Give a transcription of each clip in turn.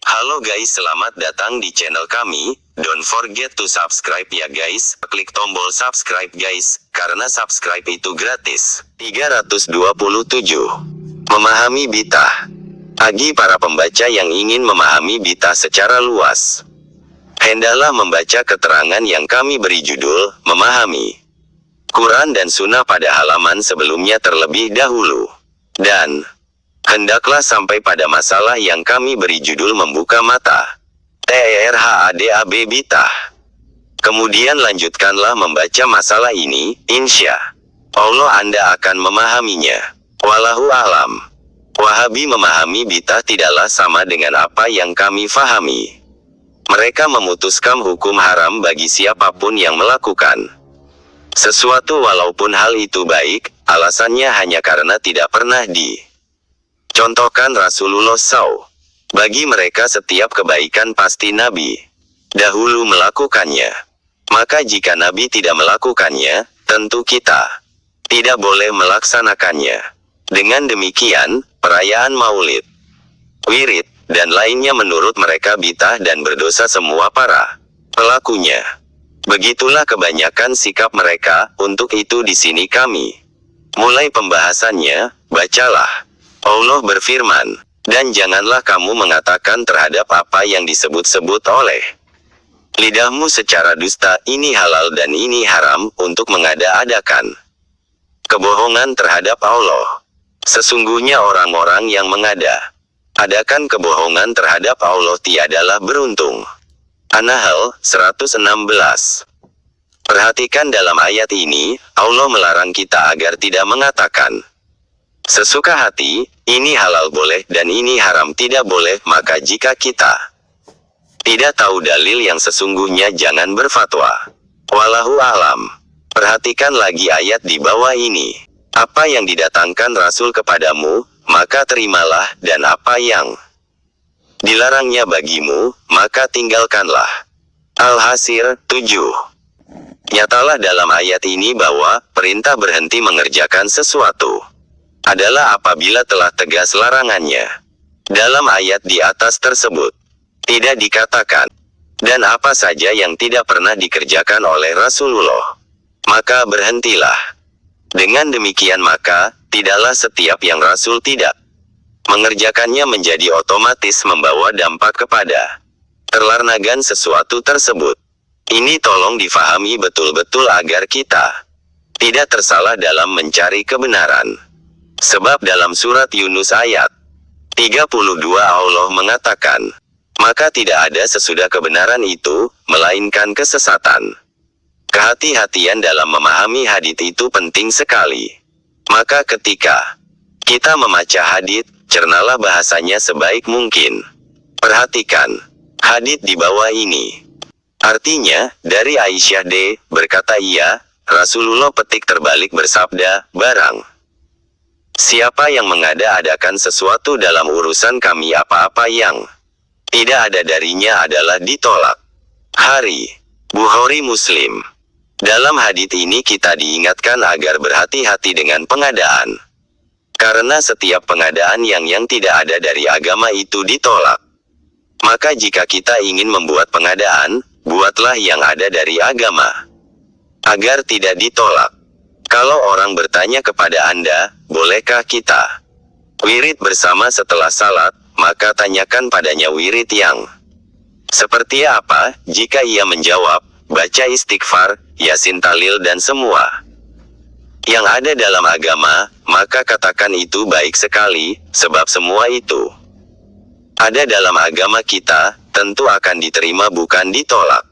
Halo guys, selamat datang di channel kami. Don't forget to subscribe ya guys. Klik tombol subscribe guys, karena subscribe itu gratis. 327. Memahami Bid'ah. Bagi para pembaca yang ingin memahami bid'ah secara luas, hendaklah membaca keterangan yang kami beri judul, Memahami Quran dan Sunnah pada halaman sebelumnya terlebih dahulu. Dan hendaklah sampai pada masalah yang kami beri judul Membuka Mata. TERHADAB Bid'ah. Kemudian lanjutkanlah membaca masalah ini, insya Allah Anda akan memahaminya. Wallahu alam. Wahabi memahami bid'ah tidaklah sama dengan apa yang kami fahami. Mereka memutuskan hukum haram bagi siapapun yang melakukan sesuatu walaupun hal itu baik, alasannya hanya karena tidak pernah dicontohkan Rasulullah SAW. Bagi mereka setiap kebaikan pasti Nabi dahulu melakukannya. Maka jika Nabi tidak melakukannya, tentu kita tidak boleh melaksanakannya. Dengan demikian, perayaan Maulid, wirid, dan lainnya menurut mereka bid'ah dan berdosa semua para pelakunya. Begitulah kebanyakan sikap mereka. Untuk itu di sini kami mulai pembahasannya. Bacalah. Allah berfirman, dan janganlah kamu mengatakan terhadap apa yang disebut-sebut oleh lidahmu secara dusta, ini halal dan ini haram, untuk mengada-adakan kebohongan terhadap Allah. Sesungguhnya orang-orang yang mengada-adakan kebohongan terhadap Allah tiadalah beruntung. An-Nahl 116. Perhatikan dalam ayat ini, Allah melarang kita agar tidak mengatakan sesuka hati, ini halal boleh dan ini haram tidak boleh. Maka jika kita tidak tahu dalil yang sesungguhnya, jangan berfatwa. Wallahu alam. Perhatikan lagi ayat di bawah ini. Apa yang didatangkan Rasul kepadamu, maka terimalah, dan apa yang dilarangnya bagimu, maka tinggalkanlah. Al-Hasir 7. Nyatalah dalam ayat ini bahwa perintah berhenti mengerjakan sesuatu adalah apabila telah tegas larangannya. Dalam ayat di atas tersebut tidak dikatakan dan apa saja yang tidak pernah dikerjakan oleh Rasulullah, maka berhentilah. Dengan demikian maka, tidaklah setiap yang Rasul tidak mengerjakannya menjadi otomatis membawa dampak kepada terlarnagan sesuatu tersebut. Ini tolong difahami betul-betul agar kita tidak tersalah dalam mencari kebenaran. Sebab dalam surat Yunus ayat 32 Allah mengatakan, maka tidak ada sesudah kebenaran itu, melainkan kesesatan. Kehati-hatian dalam memahami hadits itu penting sekali. Maka ketika kita membaca hadits, cernalah bahasanya sebaik mungkin. Perhatikan hadits di bawah ini. Artinya, dari Aisyah berkata ia, Rasulullah petik terbalik bersabda, barang siapa yang mengada-adakan sesuatu dalam urusan kami, apa-apa yang tidak ada darinya adalah ditolak. Hari Bukhari Muslim. Dalam hadits ini kita diingatkan agar berhati-hati dengan pengadaan. Karena setiap pengadaan yang tidak ada dari agama itu ditolak. Maka jika kita ingin membuat pengadaan, buatlah yang ada dari agama, agar tidak ditolak. Kalau orang bertanya kepada Anda, bolehkah kita wirid bersama setelah salat, maka tanyakan padanya wirid yang seperti apa. Jika ia menjawab, baca istighfar, Yasin, Talil dan semua yang ada dalam agama, maka katakan itu baik sekali, sebab semua itu ada dalam agama kita, tentu akan diterima bukan ditolak.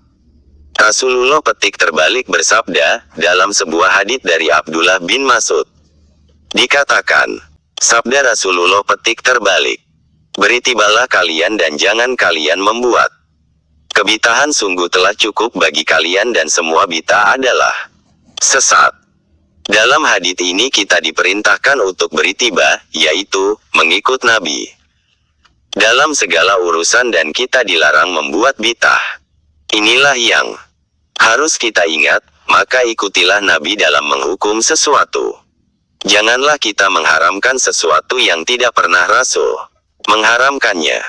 Rasulullah petik terbalik bersabda, dalam sebuah hadits dari Abdullah bin Mas'ud dikatakan, sabda Rasulullah petik terbalik, beritibalah kalian dan jangan kalian membuat kebid'ahan, sungguh telah cukup bagi kalian dan semua bid'ah adalah sesat. Dalam hadits ini kita diperintahkan untuk beritiba, yaitu mengikut Nabi dalam segala urusan, dan kita dilarang membuat bid'ah. Inilah yang harus kita ingat, maka ikutilah Nabi dalam menghukum sesuatu. Janganlah kita mengharamkan sesuatu yang tidak pernah Rasul mengharamkannya.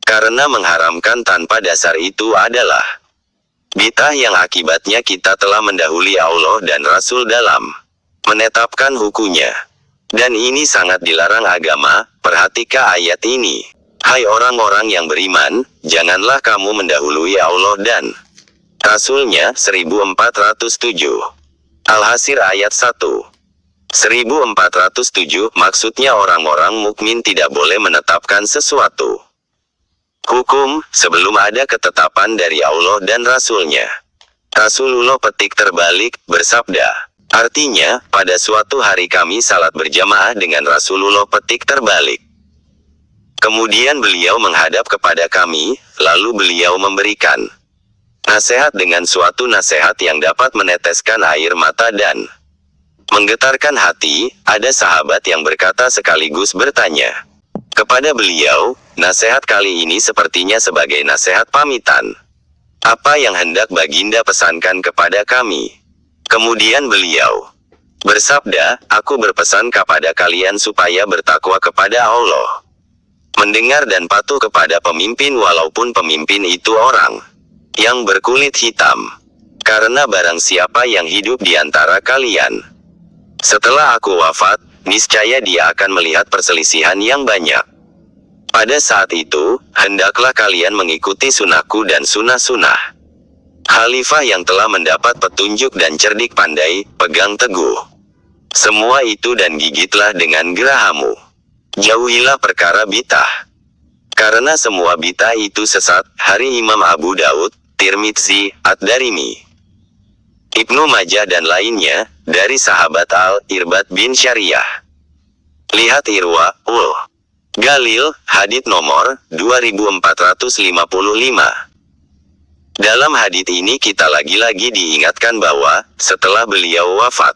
Karena mengharamkan tanpa dasar itu adalah bid'ah yang akibatnya kita telah mendahului Allah dan Rasul dalam menetapkan hukumnya. Dan ini sangat dilarang agama. Perhatikan ayat ini. Hai orang-orang yang beriman, janganlah kamu mendahului Allah dan Rasulnya. 1407. Al-Hasr ayat 1. 1407 maksudnya orang-orang mukmin tidak boleh menetapkan sesuatu hukum sebelum ada ketetapan dari Allah dan Rasulnya. Rasulullah petik terbalik bersabda. Artinya, pada suatu hari kami salat berjamaah dengan Rasulullah petik terbalik. Kemudian beliau menghadap kepada kami, lalu beliau memberikan nasihat dengan suatu nasihat yang dapat meneteskan air mata dan menggetarkan hati. Ada sahabat yang berkata sekaligus bertanya kepada beliau, nasihat kali ini sepertinya sebagai nasihat pamitan. Apa yang hendak baginda pesankan kepada kami? Kemudian beliau bersabda, aku berpesan kepada kalian supaya bertakwa kepada Allah, mendengar dan patuh kepada pemimpin walaupun pemimpin itu orang yang berkulit hitam. Karena barang siapa yang hidup di antara kalian setelah aku wafat, niscaya dia akan melihat perselisihan yang banyak. Pada saat itu, hendaklah kalian mengikuti sunahku dan sunnah-sunnah khalifah yang telah mendapat petunjuk dan cerdik pandai. Pegang teguh semua itu dan gigitlah dengan gerahamu. Jauhilah perkara bid'ah, karena semua bid'ah itu sesat. Hari Imam Abu Daud, Tirmidzi, Ad-Darimi, Ibnu Majah dan lainnya, dari sahabat Al-Irbad bin Syariah. Lihat Irwa ul Galil, hadits nomor 2455. Dalam hadits ini kita lagi-lagi diingatkan bahwa, setelah beliau wafat,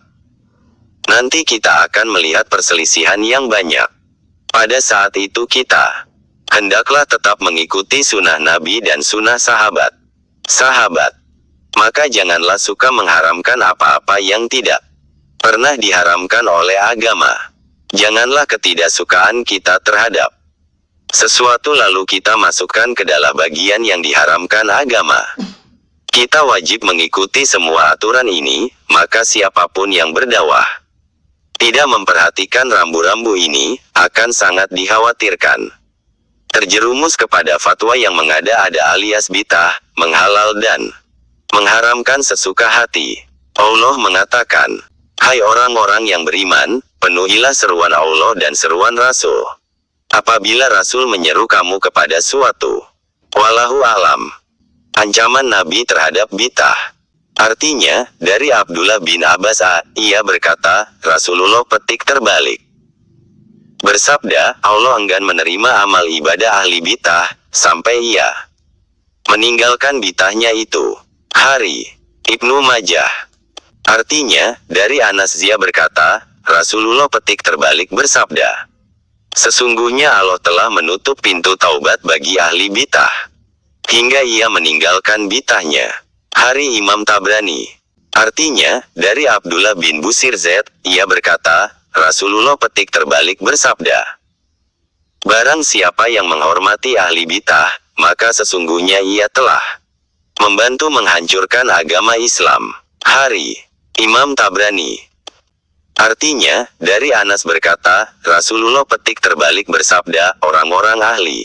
nanti kita akan melihat perselisihan yang banyak. Pada saat itu kita hendaklah tetap mengikuti sunnah Nabi dan sunnah sahabat. Maka janganlah suka mengharamkan apa-apa yang tidak pernah diharamkan oleh agama. Janganlah ketidaksukaan kita terhadap sesuatu lalu kita masukkan ke dalam bagian yang diharamkan agama. Kita wajib mengikuti semua aturan ini, maka siapapun yang berdakwah tidak memperhatikan rambu-rambu ini, akan sangat dikhawatirkan terjerumus kepada fatwa yang mengada-ada alias bid'ah, menghalal dan mengharamkan sesuka hati. Allah mengatakan, hai orang-orang yang beriman, penuhilah seruan Allah dan seruan Rasul. Apabila Rasul menyeru kamu kepada suatu, wallahu alam. Ancaman Nabi terhadap bid'ah. Artinya, dari Abdullah bin Abbas ia berkata, Rasulullah petik terbalik bersabda, Allah enggan menerima amal ibadah ahli bid'ah, sampai ia meninggalkan bid'ahnya itu. Hari Ibnu Majah. Artinya, dari Anas Zia berkata, Rasulullah petik terbalik bersabda, sesungguhnya Allah telah menutup pintu taubat bagi ahli bid'ah hingga ia meninggalkan bid'ahnya. Hari Imam Tabrani. Artinya, dari Abdullah bin Busir Z, ia berkata, Rasulullah petik terbalik bersabda, barang siapa yang menghormati ahli bid'ah, maka sesungguhnya ia telah membantu menghancurkan agama Islam. Hari Imam Tabrani. Artinya, dari Anas berkata, Rasulullah petik terbalik bersabda, orang-orang ahli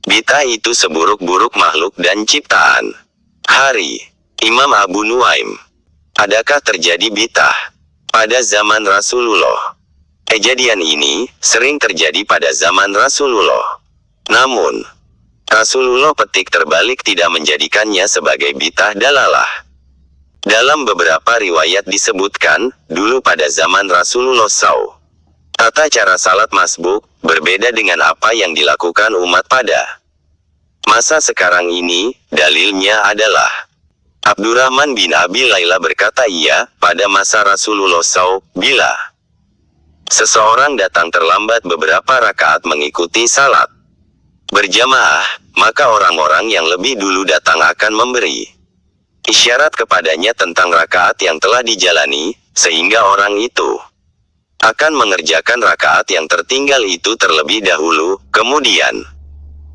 bid'ah itu seburuk-buruk makhluk dan ciptaan. Hari Imam Abu Nuaim. Adakah terjadi bid'ah pada zaman Rasulullah? Kejadian ini sering terjadi pada zaman Rasulullah. Namun, Rasulullah petik terbalik tidak menjadikannya sebagai bid'ah dalalah. Dalam beberapa riwayat disebutkan, dulu pada zaman Rasulullah SAW, tata cara salat masbuk berbeda dengan apa yang dilakukan umat pada masa sekarang ini. Dalilnya adalah Abdurrahman bin Abi Laila berkata pada masa Rasulullah SAW, bila seseorang datang terlambat beberapa rakaat mengikuti salat berjamaah, maka orang-orang yang lebih dulu datang akan memberi isyarat kepadanya tentang rakaat yang telah dijalani, sehingga orang itu akan mengerjakan rakaat yang tertinggal itu terlebih dahulu. Kemudian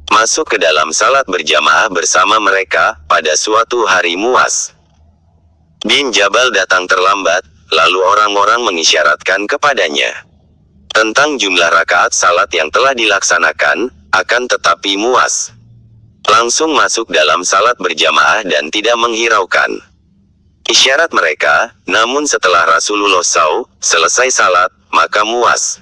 masuk ke dalam salat berjamaah bersama mereka pada suatu hari Muaz bin Jabal datang terlambat, lalu orang-orang mengisyaratkan kepadanya tentang jumlah rakaat salat yang telah dilaksanakan, akan tetapi Muaz langsung masuk dalam salat berjamaah dan tidak menghiraukan isyarat mereka. Namun setelah Rasulullah selesai salat, maka Muaz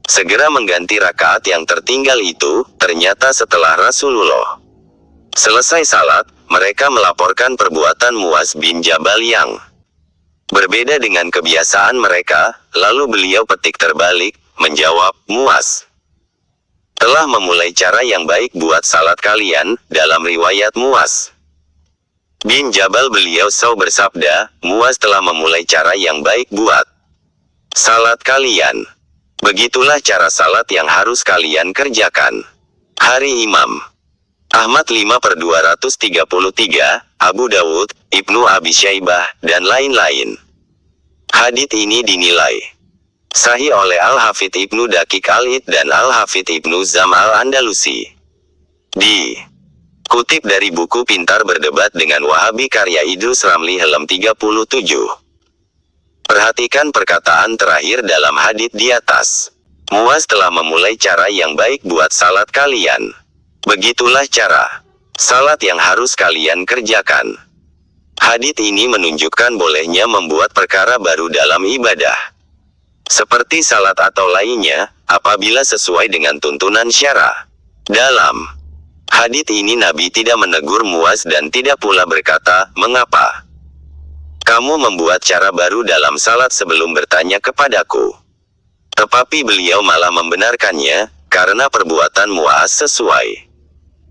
segera mengganti rakaat yang tertinggal itu. Ternyata setelah Rasulullah selesai salat, mereka melaporkan perbuatan Muaz bin Jabal yang berbeda dengan kebiasaan mereka. Lalu beliau petik terbalik, menjawab, Muaz telah memulai cara yang baik buat salat kalian. Dalam riwayat Muaz bin Jabal beliau bersabda, Muaz telah memulai cara yang baik buat salat kalian. Begitulah cara salat yang harus kalian kerjakan. Hari Imam Ahmad 5/233, Abu Dawud, Ibnu Abi Syaibah, dan lain-lain. Hadits ini dinilai sahih oleh Al-Hafidz Ibnu Daqiq Al-Id dan Al-Hafidz Ibnu Zam Al-Andalusi. Dikutip dari buku Pintar Berdebat dengan Wahabi karya Idrus Ramli halaman 37. Perhatikan perkataan terakhir dalam hadits di atas. Muaz telah memulai cara yang baik buat salat kalian. Begitulah cara salat yang harus kalian kerjakan. Hadits ini menunjukkan bolehnya membuat perkara baru dalam ibadah, seperti salat atau lainnya, apabila sesuai dengan tuntunan syara. Dalam hadits ini Nabi tidak menegur Muaz dan tidak pula berkata, mengapa kamu membuat cara baru dalam salat sebelum bertanya kepadaku? Tetapi beliau malah membenarkannya, karena perbuatan Muaz sesuai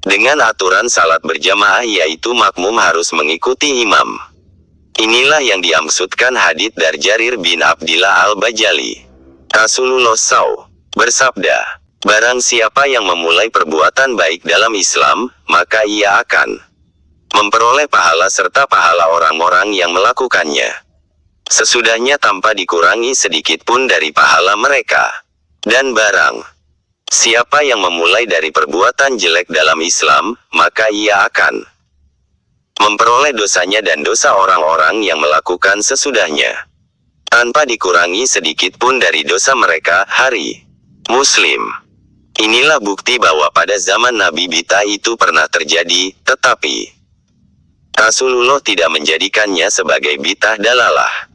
dengan aturan salat berjamaah, yaitu makmum harus mengikuti imam. Inilah yang dimaksudkan hadits dari Jarir bin Abdillah Al-Bajali. Rasulullah bersabda, barang siapa yang memulai perbuatan baik dalam Islam, maka ia akan memperoleh pahala serta pahala orang-orang yang melakukannya sesudahnya tanpa dikurangi sedikit pun dari pahala mereka. Dan barang siapa yang memulai dari perbuatan jelek dalam Islam, maka ia akan memperoleh dosanya dan dosa orang-orang yang melakukan sesudahnya tanpa dikurangi sedikit pun dari dosa mereka. Hari Muslim. Inilah bukti bahwa pada zaman Nabi bid'ah itu pernah terjadi, tetapi Rasulullah tidak menjadikannya sebagai bid'ah dalalah.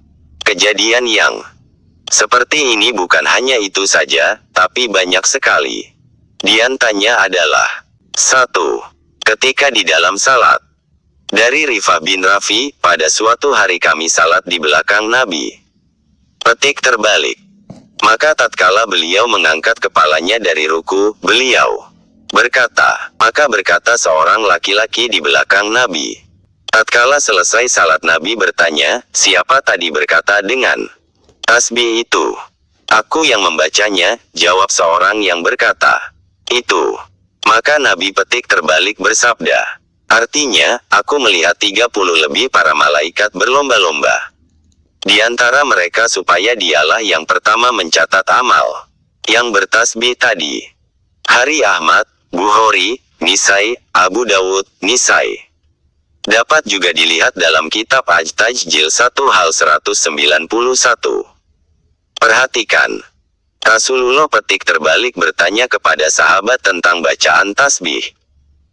Kejadian yang seperti ini bukan hanya itu saja, tapi banyak sekali. Di antaranya adalah 1. Ketika di dalam salat. Dari Rifah bin Rafi, pada suatu hari kami salat di belakang Nabi. Petik terbalik. Maka tatkala beliau mengangkat kepalanya dari ruku, beliau berkata seorang laki-laki di belakang Nabi. Tatkala selesai salat Nabi bertanya, siapa tadi berkata dengan tasbih itu? Aku yang membacanya, jawab seorang yang berkata itu. Maka Nabi petik terbalik bersabda, artinya, aku melihat 30 lebih para malaikat berlomba-lomba di antara mereka supaya dialah yang pertama mencatat amal yang bertasbih tadi. Hari Ahmad, Bukhari, Nisai, Abu Dawud, Nisai. Dapat juga dilihat dalam kitab Aj-Taj Jil 1 hal 191. Perhatikan. Rasulullah petik terbalik bertanya kepada sahabat tentang bacaan tasbih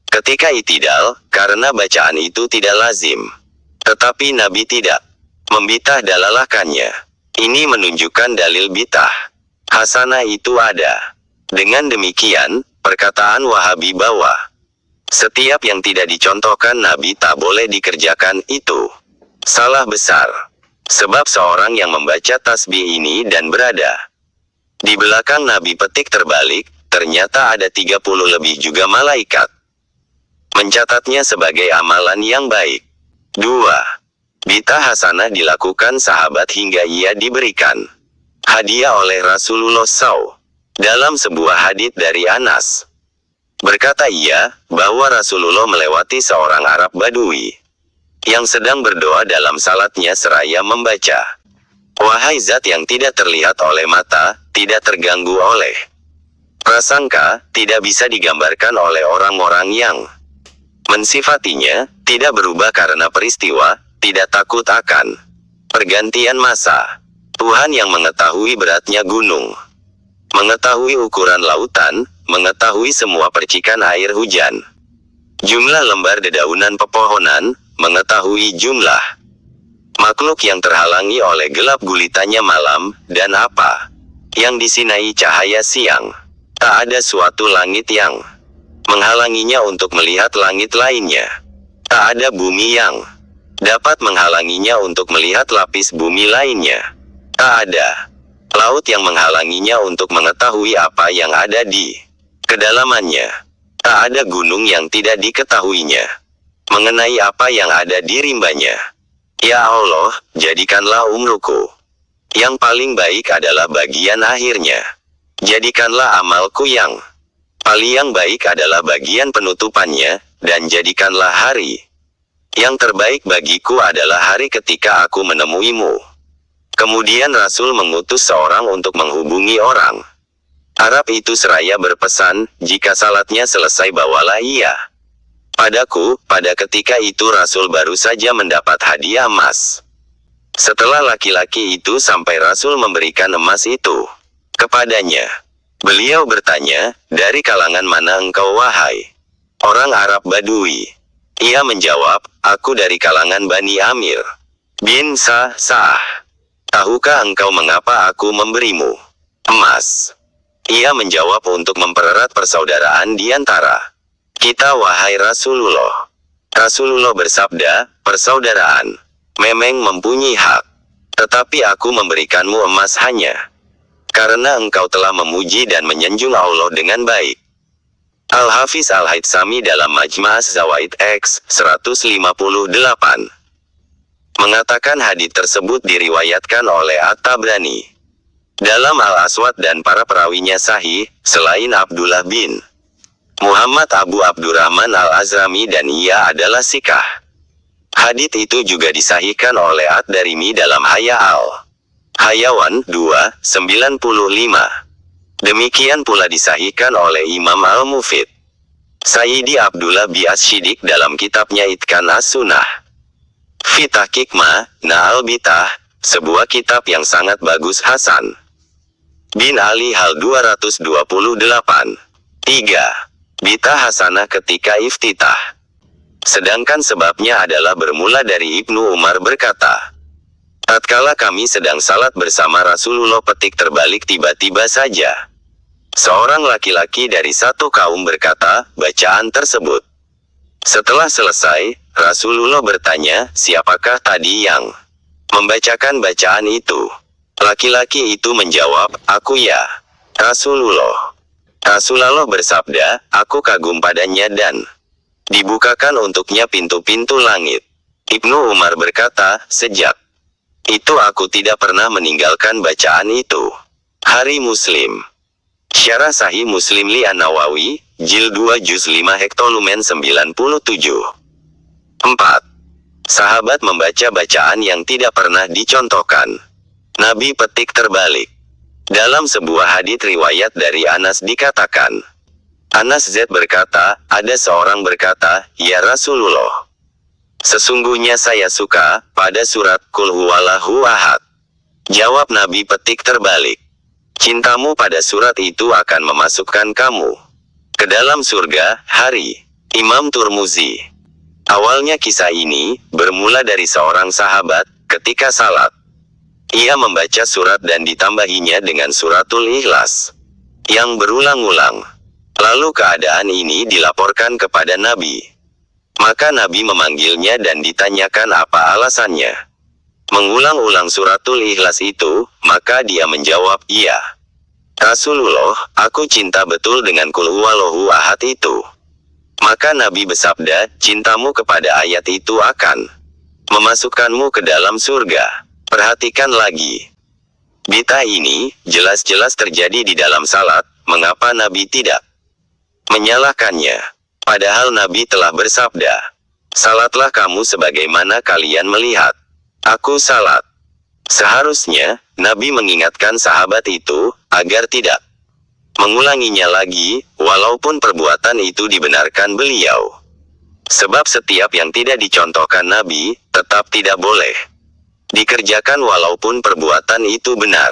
ketika i'tidal, karena bacaan itu tidak lazim. Tetapi Nabi tidak membitah dalalahkannya. Ini menunjukkan dalil bitah hasanah itu ada. Dengan demikian, perkataan Wahabi bahwa setiap yang tidak dicontohkan Nabi tak boleh dikerjakan, itu salah besar. Sebab seorang yang membaca tasbih ini dan berada di belakang Nabi petik terbalik, ternyata ada 30 lebih juga malaikat mencatatnya sebagai amalan yang baik. 2. Bitah hasanah dilakukan sahabat hingga ia diberikan hadiah oleh Rasulullah Dalam sebuah hadits dari Anas, berkata ia, bahwa Rasulullah melewati seorang Arab Badui yang sedang berdoa dalam salatnya seraya membaca, wahai zat yang tidak terlihat oleh mata, tidak terganggu oleh Prasangka tidak bisa digambarkan oleh orang-orang yang mensifatinya, tidak berubah karena peristiwa, tidak takut akan pergantian masa. Tuhan yang mengetahui beratnya gunung, mengetahui ukuran lautan, mengetahui semua percikan air hujan, jumlah lembar dedaunan pepohonan, mengetahui jumlah makhluk yang terhalangi oleh gelap gulitanya malam, dan apa yang disinai cahaya siang. Tak ada suatu langit yang menghalanginya untuk melihat langit lainnya. Tak ada bumi yang dapat menghalanginya untuk melihat lapis bumi lainnya. Tak ada laut yang menghalanginya untuk mengetahui apa yang ada di kedalamannya. Tak ada gunung yang tidak diketahuinya mengenai apa yang ada di rimbanya. Ya Allah, jadikanlah umurku yang paling baik adalah bagian akhirnya. Jadikanlah amalku yang paling baik adalah bagian penutupannya, dan jadikanlah hari yang terbaik bagiku adalah hari ketika aku menemuimu. Kemudian Rasul mengutus seorang untuk menghubungi orang Arab itu seraya berpesan, jika salatnya selesai bawalah ia padaku. Pada ketika itu Rasul baru saja mendapat hadiah emas. Setelah laki-laki itu sampai, Rasul memberikan emas itu kepadanya. Beliau bertanya, dari kalangan mana engkau wahai orang Arab Badui? Ia menjawab, aku dari kalangan Bani Amir bin Sa'ah. Tahukah engkau mengapa aku memberimu emas? Ia menjawab, untuk mempererat persaudaraan di antara kita wahai Rasulullah. Rasulullah bersabda, persaudaraan memang mempunyai hak, tetapi aku memberikanmu emas hanya karena engkau telah memuji dan menyanjung Allah dengan baik. Al-Hafiz Al-Haythami dalam Majma' Zawaid X 158 mengatakan hadits tersebut diriwayatkan oleh At-Tabrani dalam Al-Aswad dan para perawinya sahih, selain Abdullah bin Muhammad Abu Abdurrahman Al-Azrami, dan ia adalah sikah. Hadits itu juga disahihkan oleh Ad-Darimi dalam Haya Al-Hayawan 295. Demikian pula disahihkan oleh Imam Al-Mufid Sayyidi Abdullah bi As-Shidik dalam kitabnya Itkan As-Sunnah fi Tahqiq Ma'na Al-Bitah, sebuah kitab yang sangat bagus. Hasan bin Ali Hal 228. 3. Bitah Hasanah ketika iftitah. Sedangkan sebabnya adalah bermula dari Ibnu Umar berkata, tatkala kami sedang salat bersama Rasulullah, petik terbalik tiba-tiba saja seorang laki-laki dari satu kaum berkata bacaan tersebut. Setelah selesai, Rasulullah bertanya, siapakah tadi yang membacakan bacaan itu? Laki-laki itu menjawab, aku ya Rasulullah. Rasulullah bersabda, aku kagum padanya dan dibukakan untuknya pintu-pintu langit. Ibnu Umar berkata, sejak itu aku tidak pernah meninggalkan bacaan itu. Hari Muslim. Syarah Sahih Muslim li An-Nawawi, Jil 2 Juz 5 Hektolumen 97. 4. Sahabat membaca bacaan yang tidak pernah dicontohkan. Nabi petik terbalik. Dalam sebuah hadits riwayat dari Anas dikatakan, Anas Z berkata, ada seorang berkata, ya Rasulullah, sesungguhnya saya suka pada surat Qul Huwallahu Ahad. Jawab Nabi petik terbalik, cintamu pada surat itu akan memasukkan kamu ke dalam surga. Hari Imam Turmuzi. Awalnya kisah ini bermula dari seorang sahabat ketika salat. Ia membaca surat dan ditambahinya dengan suratul Ikhlas yang berulang-ulang. Lalu keadaan ini dilaporkan kepada Nabi. Maka Nabi memanggilnya dan ditanyakan apa alasannya mengulang-ulang suratul Ikhlas itu. Maka dia menjawab, iya Rasulullah, aku cinta betul dengan Qul Huwallahu Ahad itu. Maka Nabi bersabda, cintamu kepada ayat itu akan memasukkanmu ke dalam surga. Perhatikan lagi. Bitah ini jelas-jelas terjadi di dalam salat. Mengapa Nabi tidak menyalahkannya? Padahal Nabi telah bersabda, salatlah kamu sebagaimana kalian melihat aku salat. Seharusnya Nabi mengingatkan sahabat itu agar tidak mengulanginya lagi, walaupun perbuatan itu dibenarkan beliau. Sebab setiap yang tidak dicontohkan Nabi, tetap tidak boleh dikerjakan walaupun perbuatan itu benar.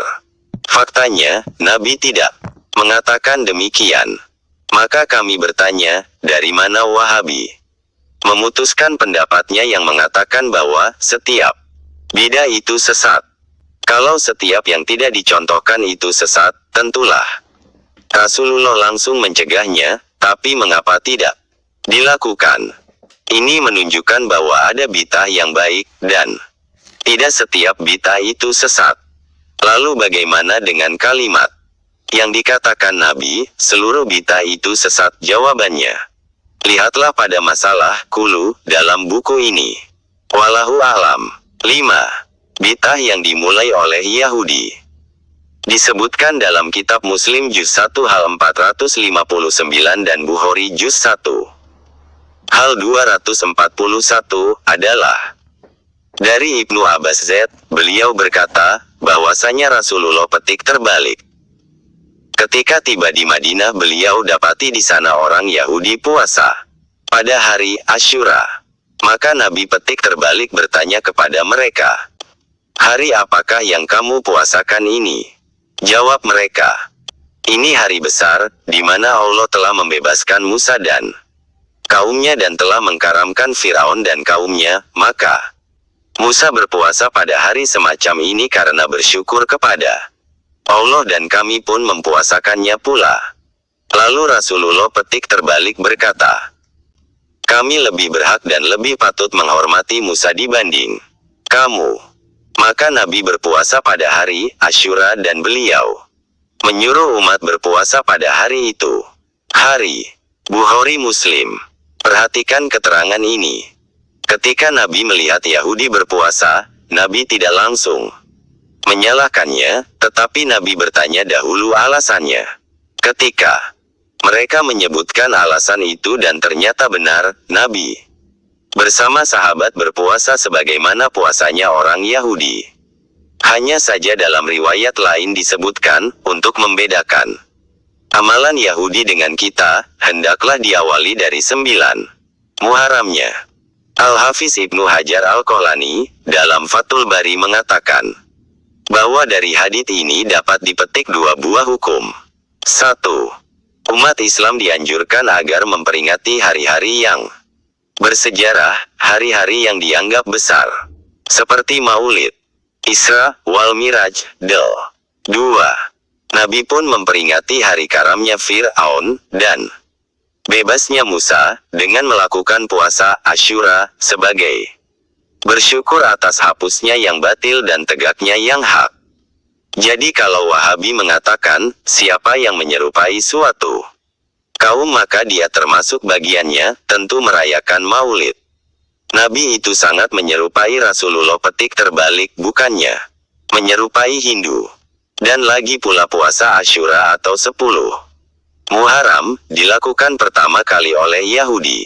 Faktanya, Nabi tidak mengatakan demikian. Maka kami bertanya, dari mana Wahabi memutuskan pendapatnya yang mengatakan bahwa setiap bidah itu sesat? Kalau setiap yang tidak dicontohkan itu sesat, tentulah Rasulullah langsung mencegahnya, tapi mengapa tidak dilakukan? Ini menunjukkan bahwa ada bidah yang baik, dan tidak setiap bidah itu sesat. Lalu bagaimana dengan kalimat yang dikatakan Nabi, seluruh bidah itu sesat? Jawabannya, lihatlah pada masalah kulu dalam buku ini. Wallahu a'lam. 5. Bidah yang dimulai oleh Yahudi. Disebutkan dalam kitab Muslim juz 1 hal 459 dan Bukhari juz 1 hal 241 adalah dari Ibnu Abbas Z, beliau berkata, bahwasanya Rasulullah petik terbalik. Ketika tiba di Madinah, beliau dapati di sana orang Yahudi puasa pada hari Asyura. Maka Nabi petik terbalik bertanya kepada mereka, hari apakah yang kamu puasakan ini? Jawab mereka, ini hari besar, di mana Allah telah membebaskan Musa dan kaumnya dan telah mengkaramkan Firaun dan kaumnya. Maka Musa berpuasa pada hari semacam ini karena bersyukur kepada Allah dan kami pun mempuasakannya pula. Lalu Rasulullah petik terbalik berkata, kami lebih berhak dan lebih patut menghormati Musa dibanding kamu. Maka Nabi berpuasa pada hari Asyura dan beliau menyuruh umat berpuasa pada hari itu. Hari Bukhari Muslim. Perhatikan keterangan ini. Ketika Nabi melihat Yahudi berpuasa, Nabi tidak langsung menyalahkannya, tetapi Nabi bertanya dahulu alasannya. Ketika mereka menyebutkan alasan itu dan ternyata benar, Nabi bersama sahabat berpuasa sebagaimana puasanya orang Yahudi. Hanya saja dalam riwayat lain disebutkan, untuk membedakan amalan Yahudi dengan kita, hendaklah diawali dari 9 Muharramnya. Al-Hafiz Ibnu Hajar Al-Qahlani, dalam Fathul Bari mengatakan, bahwa dari hadits ini dapat dipetik 2 buah hukum. 1. Umat Islam dianjurkan agar memperingati hari-hari yang bersejarah, hari-hari yang dianggap besar, seperti Maulid, Isra, wal Miraj, Del. 2. Nabi pun memperingati hari karamnya Fir'aun, dan bebasnya Musa, dengan melakukan puasa Asyura, sebagai bersyukur atas hapusnya yang batil dan tegaknya yang hak. Jadi kalau Wahabi mengatakan, siapa yang menyerupai suatu kaum maka dia termasuk bagiannya, tentu merayakan Maulid Nabi itu sangat menyerupai Rasulullah petik terbalik, bukannya menyerupai Hindu. Dan lagi pula puasa Asyura atau 10 Muharram, dilakukan pertama kali oleh Yahudi.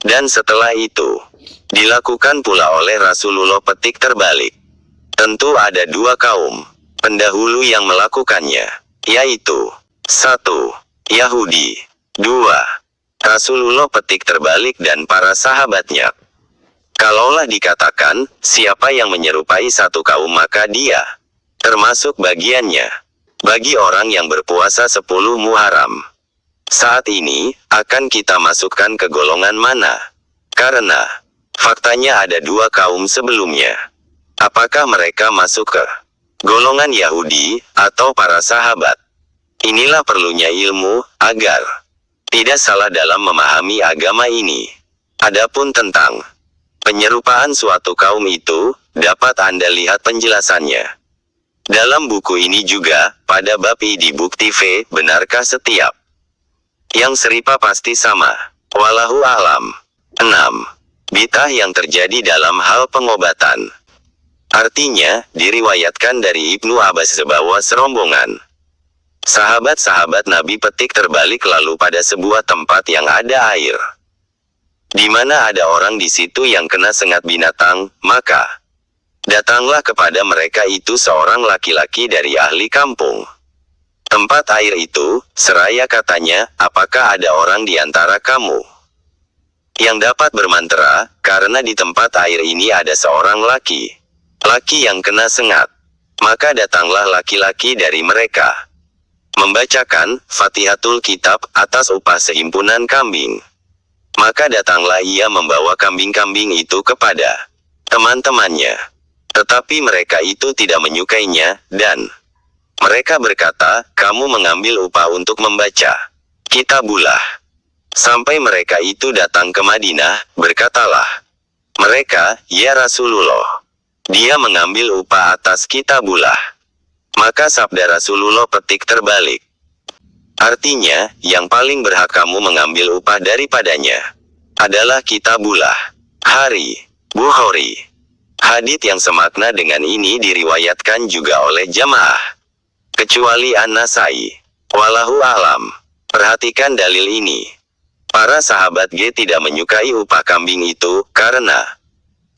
Dan setelah itu, dilakukan pula oleh Rasulullah petik terbalik. Tentu ada 2 kaum pendahulu yang melakukannya, yaitu 1. Yahudi, 2. Rasulullah petik terbalik dan para sahabatnya. Kalaulah dikatakan, siapa yang menyerupai satu kaum maka dia termasuk bagiannya. Bagi orang yang berpuasa 10 Muharram saat ini, akan kita masukkan ke golongan mana? Karena faktanya ada 2 kaum sebelumnya. Apakah mereka masuk ke golongan Yahudi atau para sahabat? Inilah perlunya ilmu, agar tidak salah dalam memahami agama ini. Adapun tentang penyerupaan suatu kaum itu, dapat Anda lihat penjelasannya dalam buku ini juga, pada bab I di Bukti V, benarkah setiap yang serupa pasti sama? Wallahu a'lam. 6. Bidah yang terjadi dalam hal pengobatan. Artinya, diriwayatkan dari Ibnu Abbas bahwa serombongan sahabat-sahabat Nabi petik terbalik lalu pada sebuah tempat yang ada air, di mana ada orang di situ yang kena sengat binatang, maka datanglah kepada mereka itu seorang laki-laki dari ahli kampung. Tempat air itu, seraya katanya, apakah ada orang di antara kamu yang dapat bermantera, karena di tempat air ini ada seorang laki yang kena sengat. Maka datanglah laki-laki dari mereka, membacakan Fatihatul Kitab atas upah sehimpunan kambing. Maka datanglah ia membawa kambing-kambing itu kepada teman-temannya. Tetapi mereka itu tidak menyukainya, dan mereka berkata, kamu mengambil upah untuk membaca kitabullah. Sampai mereka itu datang ke Madinah, berkatalah mereka, ya Rasulullah, dia mengambil upah atas kitabullah. Maka sabda Rasulullah petik terbalik. Artinya, yang paling berhak kamu mengambil upah daripadanya adalah kitabullah. Hari Bukhari. Hadits yang semakna dengan ini diriwayatkan juga oleh jamaah, kecuali An-Nasai. Wallahu a'lam. Perhatikan dalil ini. Para sahabat tidak menyukai upah kambing itu, karena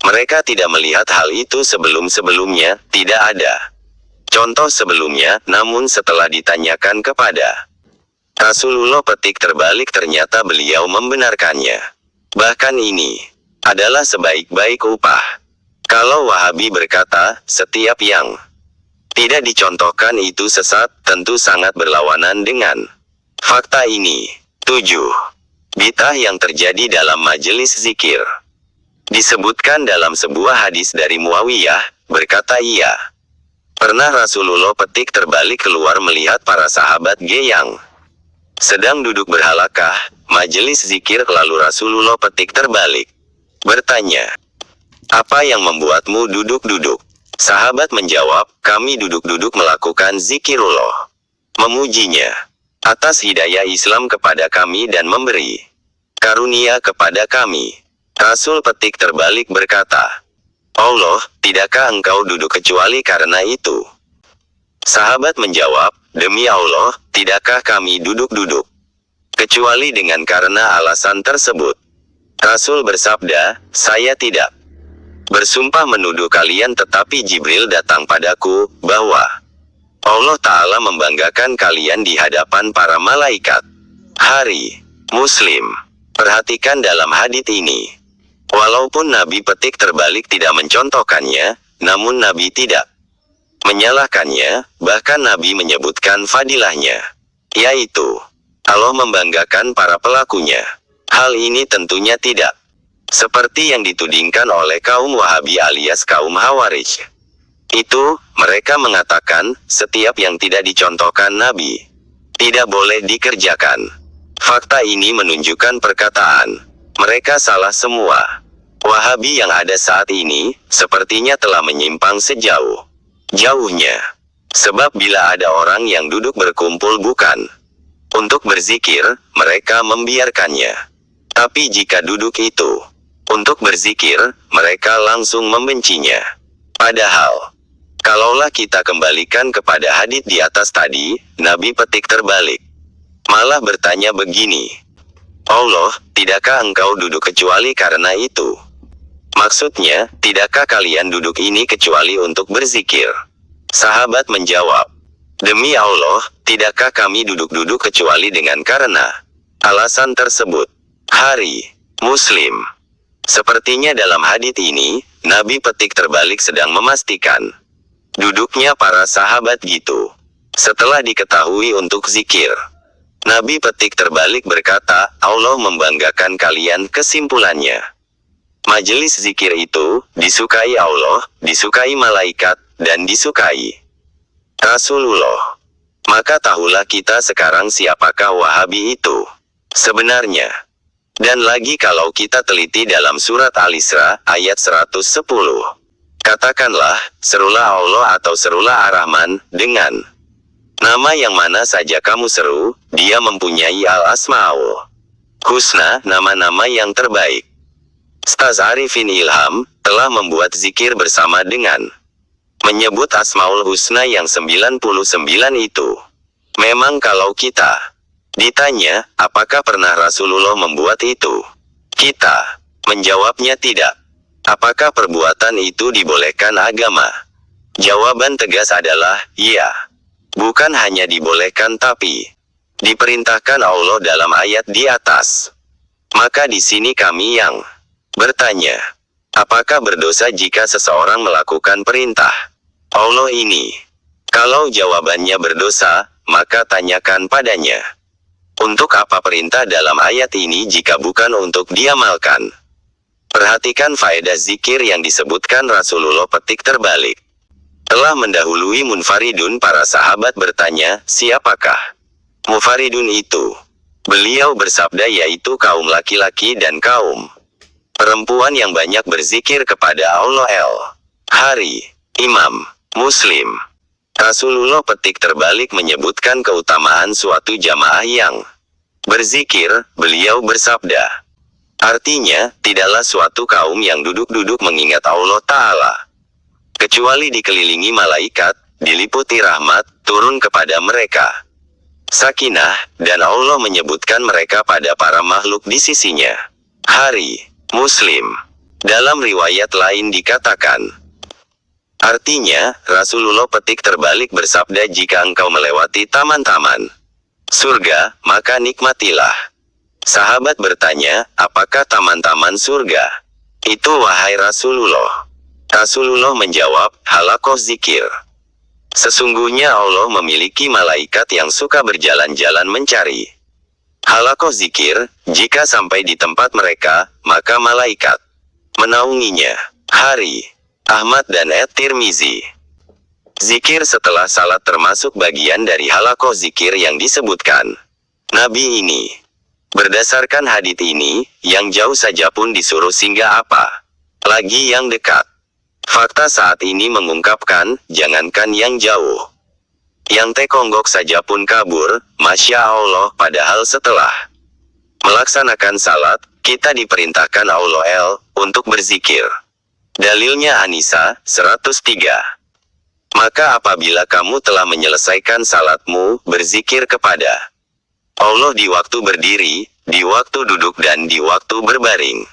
mereka tidak melihat hal itu sebelum-sebelumnya, tidak ada contoh sebelumnya, namun setelah ditanyakan kepada Rasulullah petik terbalik ternyata beliau membenarkannya. Bahkan ini adalah sebaik-baik upah. Kalau Wahabi berkata, setiap yang tidak dicontohkan itu sesat, tentu sangat berlawanan dengan fakta ini. 7. Bid'ah yang terjadi dalam majelis zikir. Disebutkan dalam sebuah hadis dari Muawiyah, berkata ia, pernah Rasulullah petik terbalik keluar melihat para sahabat yang sedang duduk berhalakah, majelis zikir, lalu Rasulullah petik terbalik, bertanya, apa yang membuatmu duduk-duduk? Sahabat menjawab, kami duduk-duduk melakukan zikirullah, memujinya atas hidayah Islam kepada kami dan memberi karunia kepada kami. Rasul petik terbalik berkata, Allah, tidakkah engkau duduk kecuali karena itu? Sahabat menjawab, demi Allah, tidakkah kami duduk-duduk kecuali dengan karena alasan tersebut? Rasul bersabda, saya tidak bersumpah menuduh kalian, tetapi Jibril datang padaku, bahwa Allah Ta'ala membanggakan kalian di hadapan para malaikat. Hari Muslim. Perhatikan dalam hadits ini. Walaupun Nabi petik terbalik tidak mencontohkannya, namun Nabi tidak menyalahkannya, bahkan Nabi menyebutkan fadilahnya, yaitu Allah membanggakan para pelakunya. Hal ini tentunya tidak seperti yang ditudingkan oleh kaum Wahabi alias kaum Khawarij. Itu, mereka mengatakan, setiap yang tidak dicontohkan Nabi tidak boleh dikerjakan. Fakta ini menunjukkan perkataan mereka salah semua. Wahabi yang ada saat ini, sepertinya telah menyimpang sejauh-jauhnya. Sebab bila ada orang yang duduk berkumpul bukan untuk berzikir, mereka membiarkannya. Tapi jika duduk itu untuk berzikir, mereka langsung membencinya. Padahal, kalaulah kita kembalikan kepada hadits di atas tadi, Nabi petik terbalik malah bertanya begini, Allah, tidakkah engkau duduk kecuali karena itu? Maksudnya, tidakkah kalian duduk ini kecuali untuk berzikir? Sahabat menjawab, demi Allah, tidakkah kami duduk-duduk kecuali dengan karena alasan tersebut. Hari Muslim. Sepertinya dalam hadits ini, Nabi petik terbalik sedang memastikan duduknya para sahabat gitu. Setelah diketahui untuk zikir, Nabi petik terbalik berkata, Allah membanggakan kalian. Kesimpulannya, majelis zikir itu disukai Allah, disukai malaikat, dan disukai Rasulullah. Maka tahulah kita sekarang siapakah Wahabi itu sebenarnya. Dan lagi kalau kita teliti dalam surat Al-Isra, ayat 110. Katakanlah, serulah Allah atau serulah Ar-Rahman, dengan nama yang mana saja kamu seru, dia mempunyai Al-Asma'ul Husna, nama-nama yang terbaik. Ustaz Arifin Ilham telah membuat zikir bersama dengan menyebut Asmaul Husna yang 99 itu. Memang kalau kita ditanya, apakah pernah Rasulullah membuat itu? Kita menjawabnya tidak. Apakah perbuatan itu dibolehkan agama? Jawaban tegas adalah, iya. Bukan hanya dibolehkan tapi diperintahkan Allah dalam ayat di atas. Maka di sini kami yang bertanya, apakah berdosa jika seseorang melakukan perintah Allah ini? Kalau jawabannya berdosa, maka tanyakan padanya, untuk apa perintah dalam ayat ini jika bukan untuk diamalkan? Perhatikan faedah zikir yang disebutkan Rasulullah petik terbalik. Telah mendahului munfaridun, para sahabat bertanya, siapakah mufaridun itu? Beliau bersabda, yaitu kaum laki-laki dan kaum perempuan yang banyak berzikir kepada Allah. Hari Imam Muslim. Rasulullah petik terbalik menyebutkan keutamaan suatu jamaah yang berzikir. Beliau bersabda, artinya, tidaklah suatu kaum yang duduk-duduk mengingat Allah Ta'ala, kecuali dikelilingi malaikat, diliputi rahmat, turun kepada mereka sakinah, dan Allah menyebutkan mereka pada para makhluk di sisinya. Hari Muslim. Dalam riwayat lain dikatakan, artinya, Rasulullah petik terbalik bersabda, jika engkau melewati taman-taman surga, maka nikmatilah. Sahabat bertanya, apakah taman-taman surga itu wahai Rasulullah? Rasulullah menjawab, halaqah zikir. Sesungguhnya Allah memiliki malaikat yang suka berjalan-jalan mencari halaqah zikir. Jika sampai di tempat mereka, maka malaikat menaunginya. Hari Ahmad dan At-Tirmizi. Zikir setelah salat termasuk bagian dari halaqah zikir yang disebutkan Nabi ini. Berdasarkan hadits ini, yang jauh saja pun disuruh singgah, apa lagi yang dekat. Fakta saat ini mengungkapkan, jangankan yang jauh, yang tekonggok saja pun kabur, Masya Allah. Padahal setelah melaksanakan salat, kita diperintahkan Allah untuk berzikir. Dalilnya An-Nisa 103. Maka apabila kamu telah menyelesaikan salatmu, berzikir kepada Allah di waktu berdiri, di waktu duduk, dan di waktu berbaring.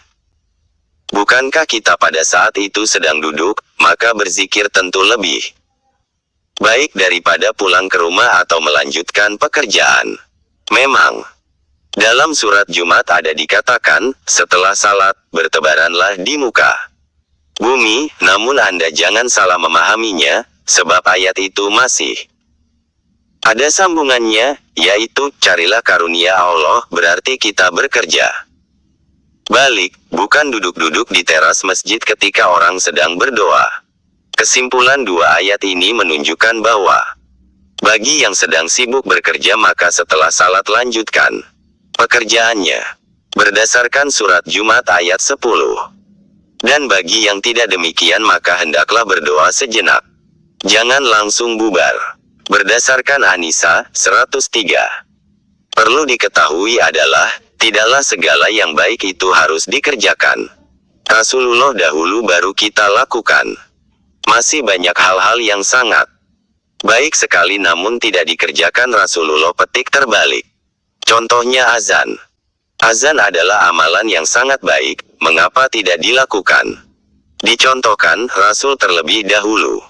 Bukankah kita pada saat itu sedang duduk, maka berzikir tentu lebih baik daripada pulang ke rumah atau melanjutkan pekerjaan. Memang, dalam surat Jumat ada dikatakan, setelah salat, bertebaranlah di muka bumi, namun Anda jangan salah memahaminya, sebab ayat itu masih ada sambungannya, yaitu, carilah karunia Allah, berarti kita bekerja balik, bukan duduk-duduk di teras masjid ketika orang sedang berdoa. Kesimpulan dua ayat ini menunjukkan bahwa bagi yang sedang sibuk bekerja, maka setelah salat lanjutkan pekerjaannya berdasarkan surat Jumat ayat 10. Dan bagi yang tidak demikian, maka hendaklah berdoa sejenak, jangan langsung bubar. Berdasarkan An-Nisa 103. Perlu diketahui adalah, tidaklah segala yang baik itu harus dikerjakan Rasulullah dahulu baru kita lakukan. Masih banyak hal-hal yang sangat baik sekali namun tidak dikerjakan Rasulullah petik terbalik. Contohnya azan. Azan adalah amalan yang sangat baik, mengapa tidak dilakukan? Dicontohkan Rasul terlebih dahulu.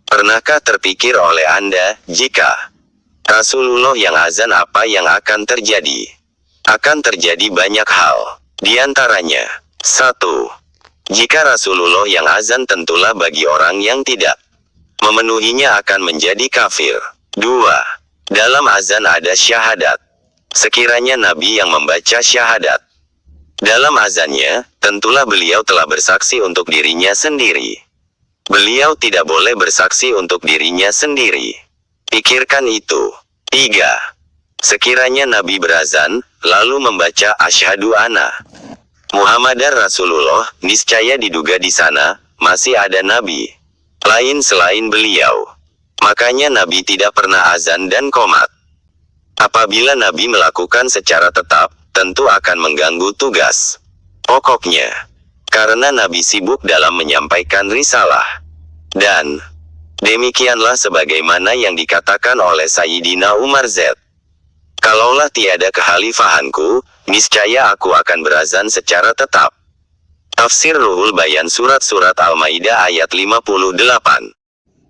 Pernahkah terpikir oleh Anda, jika Rasulullah yang azan, apa yang akan terjadi? Akan terjadi banyak hal. Di antaranya, 1. Jika Rasulullah yang azan, tentulah bagi orang yang tidak memenuhinya akan menjadi kafir. 2. Dalam azan ada syahadat. Sekiranya Nabi yang membaca syahadat dalam azannya, tentulah beliau telah bersaksi untuk dirinya sendiri. Beliau tidak boleh bersaksi untuk dirinya sendiri. Pikirkan itu. 3. Sekiranya Nabi berazan, lalu membaca asyhadu anna Muhammadar Rasulullah, niscaya diduga di sana masih ada Nabi lain selain beliau. Makanya Nabi tidak pernah azan dan qomat. Apabila Nabi melakukan secara tetap, tentu akan mengganggu tugas pokoknya, karena Nabi sibuk dalam menyampaikan risalah. Dan demikianlah sebagaimana yang dikatakan oleh Sayyidina Umar Z. Kalaulah tiada kekhalifahanku, niscaya aku akan berazan secara tetap. Tafsir Ruhul Bayan surat-surat Al-Maidah ayat 58.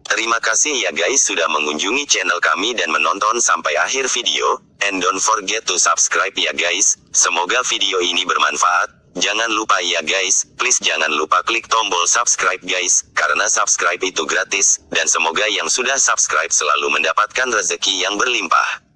Terima kasih ya guys sudah mengunjungi channel kami dan menonton sampai akhir video. And don't forget to subscribe ya guys. Semoga video ini bermanfaat. Jangan lupa ya guys, please jangan lupa klik tombol subscribe guys, karena subscribe itu gratis, dan semoga yang sudah subscribe selalu mendapatkan rezeki yang berlimpah.